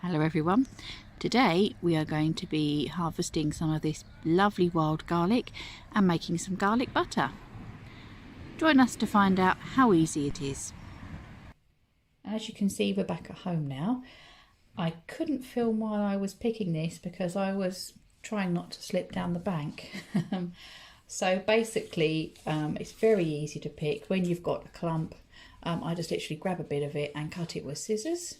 Hello everyone. Today we are going to be harvesting some of this lovely wild garlic and making some garlic butter. Join us to find out how easy it is. As you can see, we're back at home now. I couldn't film while I was picking this because I was trying not to slip down the bank. So basically it's very easy to pick. When you've got a clump, I just literally grab a bit of it and cut it with scissors.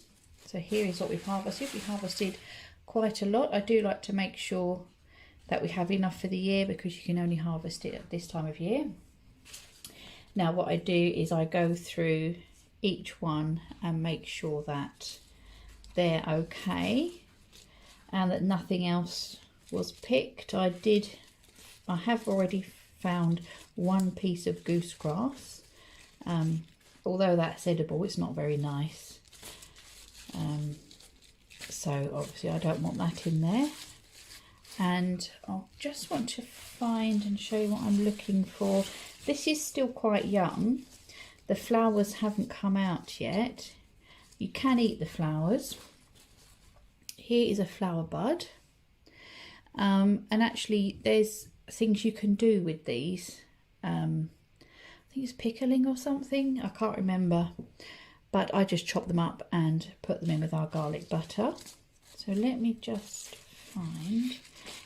So here is what we've harvested. We harvested quite a lot. I do like to make sure that we have enough for the year because you can only harvest it at this time of year. Now what I do is I go through each one and make sure that they're okay and that nothing else was picked. I have already found one piece of goosegrass. Although that's edible, it's not very nice. So obviously I don't want that in there, and I just want to find and show you what I'm looking for. This is still quite young. The flowers haven't come out yet. You can eat the flowers. Here is a flower bud, and actually there's things you can do with these. I think it's pickling or something, I can't remember. But I just chop them up and put them in with our garlic butter. So let me just find,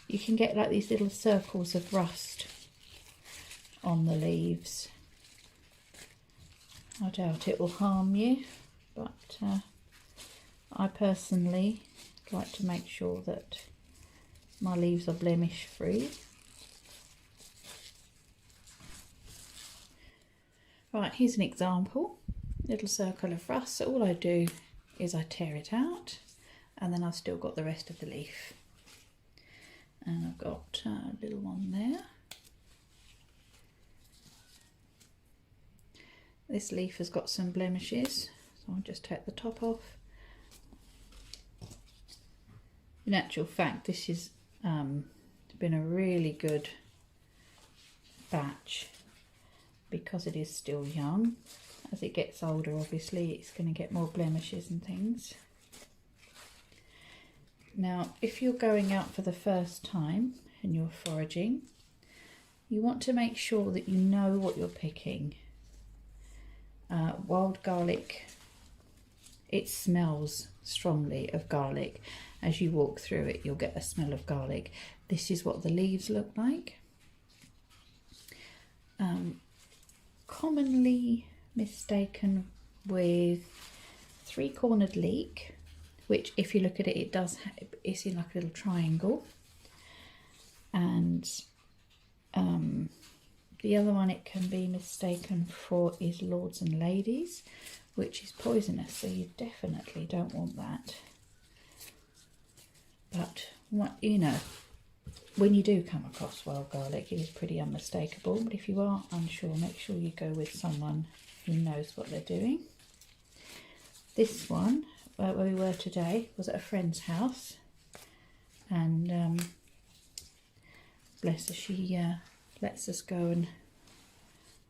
you can get like these little circles of rust on the leaves. I doubt it will harm you, but I personally like to make sure that my leaves are blemish free. Right, here's an example. Little circle of rust. So all I do is I tear it out, and then I've still got the rest of the leaf, and I've got a little one there. This leaf has got some blemishes, so I'll just take the top off. In actual fact, this has been a really good batch because it is still young. As it gets older, obviously, it's going to get more blemishes and things. Now, if you're going out for the first time and you're foraging, you want to make sure that you know what you're picking. Wild garlic, it smells strongly of garlic. As you walk through it, you'll get a smell of garlic. This is what the leaves look like. Commonly mistaken with three-cornered leek, which if you look at it, it's in like a little triangle, and the other one it can be mistaken for is Lords and Ladies, which is poisonous, so you definitely don't want that. But you know, when you do come across wild garlic, it is pretty unmistakable. But if you are unsure, make sure you go with someone who knows what they're doing. This one, where we were today, was at a friend's house, and bless her, she lets us go and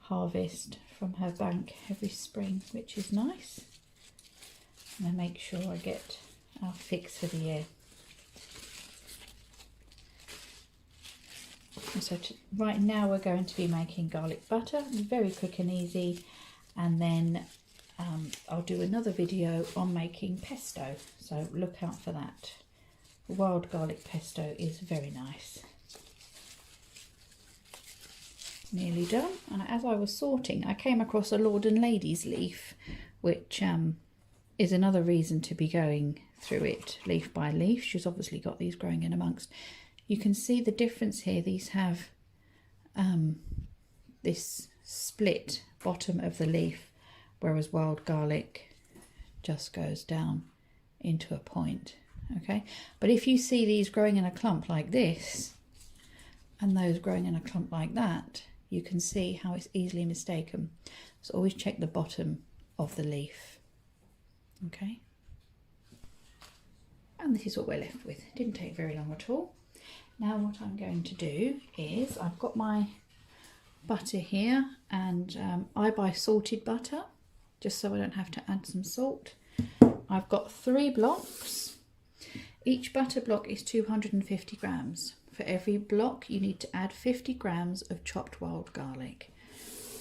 harvest from her bank every spring, which is nice. And I make sure I get our fix for the year. So right now we're going to be making garlic butter, very quick and easy, and then I'll do another video on making pesto, so look out for that. Wild garlic pesto is very nice. Nearly done, and as I was sorting I came across a Lord and Ladies leaf, which is another reason to be going through it leaf by leaf. She's obviously got these growing in amongst. You can see the difference here. These have this split bottom of the leaf, whereas wild garlic just goes down into a point. Okay, but if you see these growing in a clump like this and those growing in a clump like that, you can see how it's easily mistaken. So always check the bottom of the leaf. Okay, and this is what we're left with. It didn't take very long at all. Now what I'm going to do is, I've got my butter here, and I buy salted butter just so I don't have to add some salt. I've got 3 blocks Each butter block is 250 grams. For every block you need to add 50 grams of chopped wild garlic.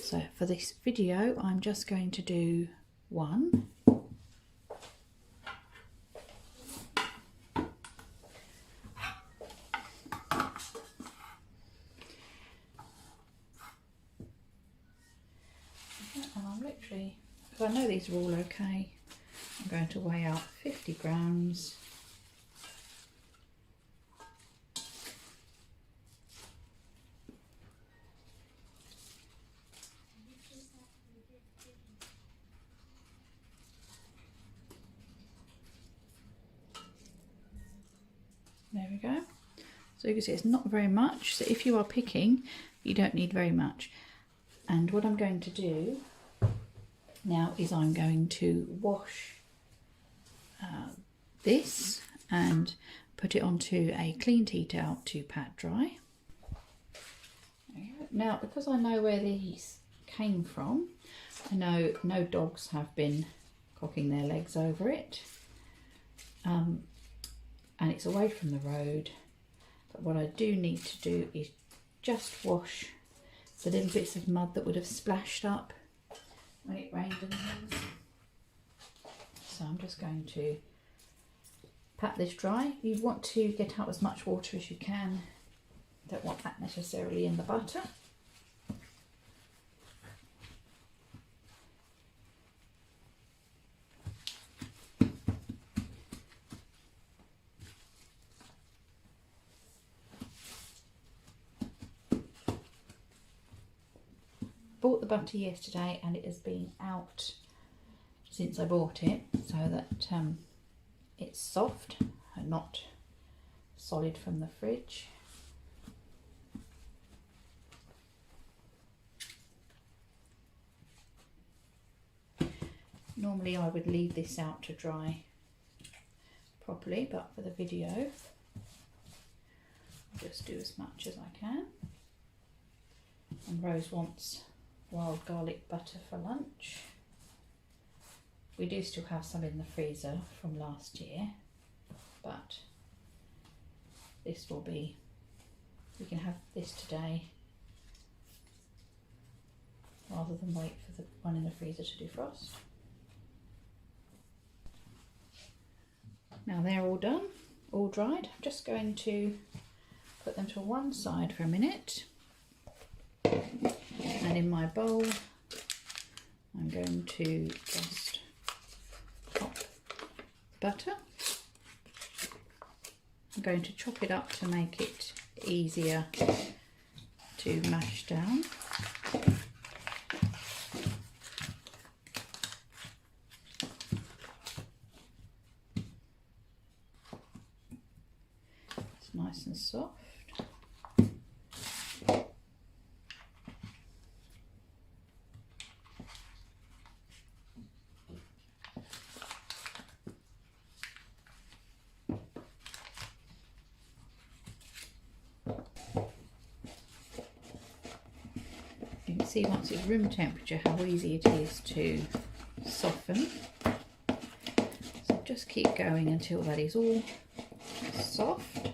So for this video I'm just going to do one. And I'm literally, because I know these are all okay, I'm going to weigh out 50 grams. There we go. So you can see it's not very much. So if you are picking, you don't need very much. And what I'm going to do now is I'm going to wash this and put it onto a clean tea towel to pat dry. Now, because I know where these came from, I know no dogs have been cocking their legs over it. And it's away from the road, but what I do need to do is just wash the little bits of mud that would have splashed up when it rained and things. So I'm just going to pat this dry. You want to get out as much water as you can. Don't want that necessarily in the butter. Bought the butter yesterday and it has been out since I bought it, so that it's soft and not solid from the fridge. Normally I would leave this out to dry properly, but for the video I'll just do as much as I can. And Rose wants wild garlic butter for lunch. We do still have some in the freezer from last year, but this will be, we can have this today rather than wait for the one in the freezer to defrost. Now they're all done, all dried. I'm just going to put them to one side for a minute. And in my bowl, I'm going to just pop butter. I'm going to chop it up to make it easier to mash down. It's nice and soft. You can see once it's room temperature how easy it is to soften. So just keep going until that is all soft.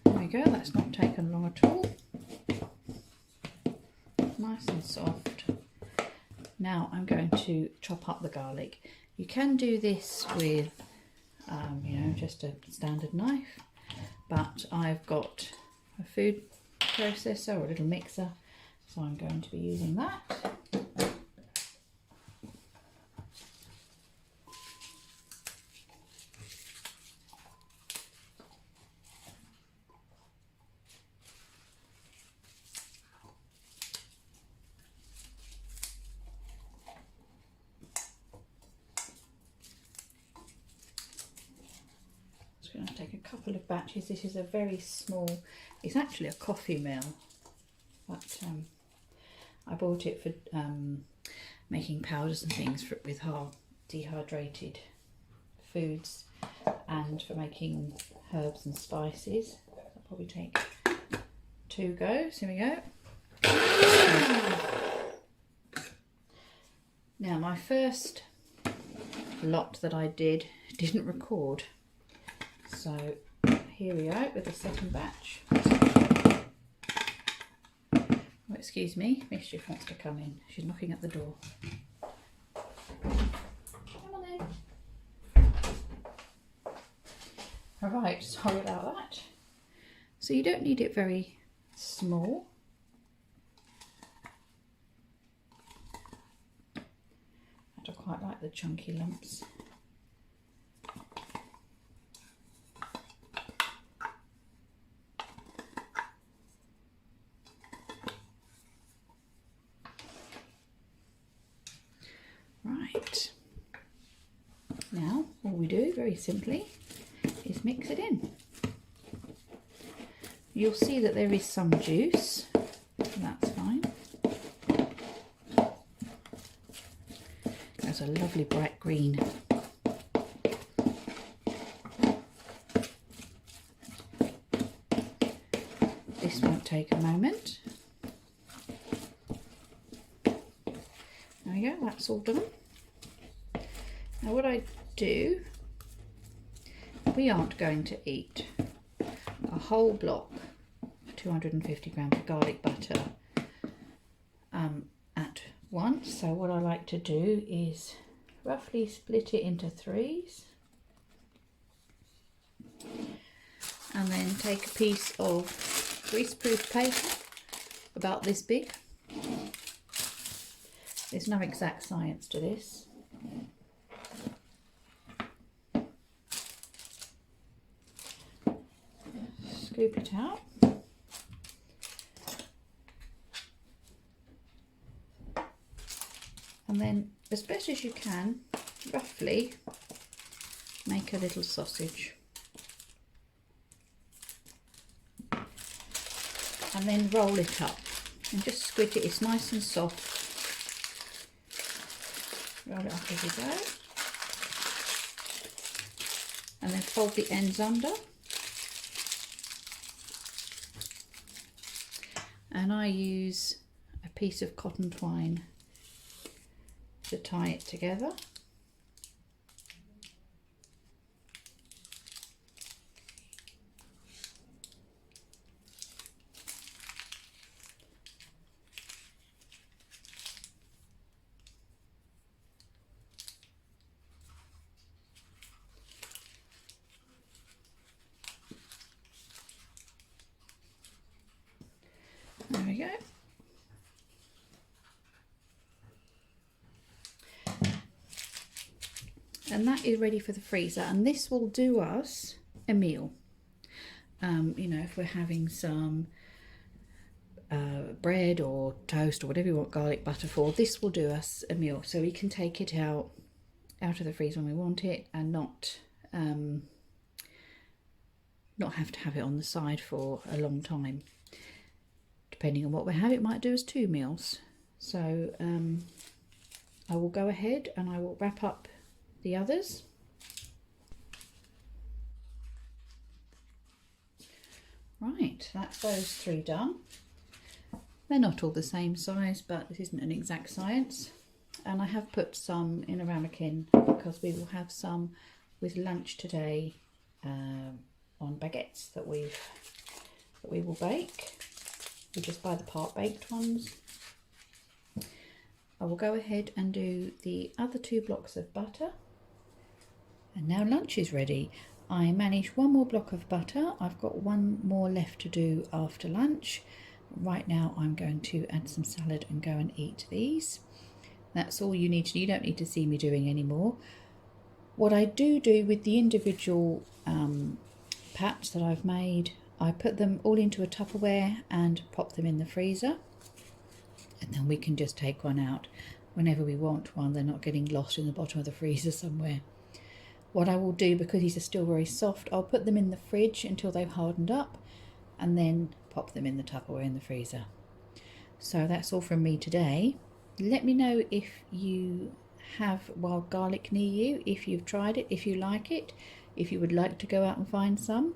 There we go, that's not taken long at all. Nice and soft. Now I'm going to chop up the garlic. You can do this with you know, just a standard knife, but I've got a food processor or a little mixer, so I'm going to be using that. Just going to take a couple of batches. This is a very small, it's actually a coffee mill, but I bought it for making powders and things with dehydrated foods and for making herbs and spices. I'll probably take 2 goes. Here we go. Now my first lot that I didn't record. So here we are with the second batch. Oh, excuse me, Mischief wants to come in. She's knocking at the door. Come on in. Alright, sorry about that. So you don't need it very small. I quite like the chunky lumps. Right, now all we do very simply is mix it in. You'll see that there is some juice, that's fine. That's a lovely bright green. This won't take a moment. There we go, that's all done. Now what I do, we aren't going to eat a whole block, 250 grams of garlic butter at once. So what I like to do is roughly split it into threes and then take a piece of greaseproof paper about this big. There's no exact science to this. Scoop it out. And then, as best as you can, roughly make a little sausage. And then roll it up and just squid it. It's nice and soft. Roll it up as you go. And then fold the ends under. And I use a piece of cotton twine to tie it together. There we go. And that is ready for the freezer, and this will do us a meal. You know, if we're having some bread or toast or whatever you want garlic butter for, this will do us a meal. So we can take it out of the freezer when we want it and not have to have it on the side for a long time. Depending on what we have, it might do us 2 meals. So I will go ahead and I will wrap up the others. Right, that's those 3 done. They're not all the same size, but this isn't an exact science. And I have put some in a ramekin because we will have some with lunch today on baguettes that we will bake. We just buy the part baked ones. I will go ahead and do the other 2 blocks of butter. And now lunch is ready. I managed 1 more block of butter. I've got 1 more left to do after lunch. Right now I'm going to add some salad and go and eat these. That's all you need to do. You don't need to see me doing any more. What I do with the individual pats that I've made, I put them all into a Tupperware and pop them in the freezer. And then we can just take one out whenever we want one. They're not getting lost in the bottom of the freezer somewhere. What I will do, because these are still very soft, I'll put them in the fridge until they've hardened up and then pop them in the Tupperware in the freezer. So that's all from me today. Let me know if you have wild garlic near you, if you've tried it, if you like it, if you would like to go out and find some.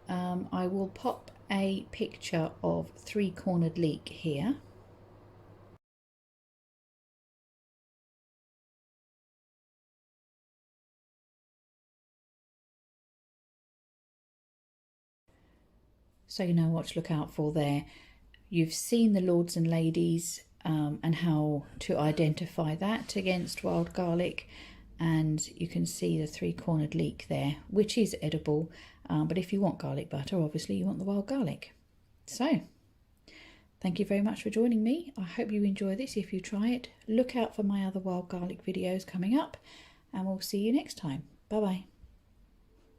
I will pop a picture of 3-cornered leek here. so you know what to look out for there. You've seen the lords and ladies and how to identify that against wild garlic, and you can see the 3-cornered leek there, which is edible, but if you want garlic butter, obviously you want the wild garlic. So thank you very much for joining me. I hope you enjoy this. If you try it, look out for my other wild garlic videos coming up, and we'll see you next time. Bye bye.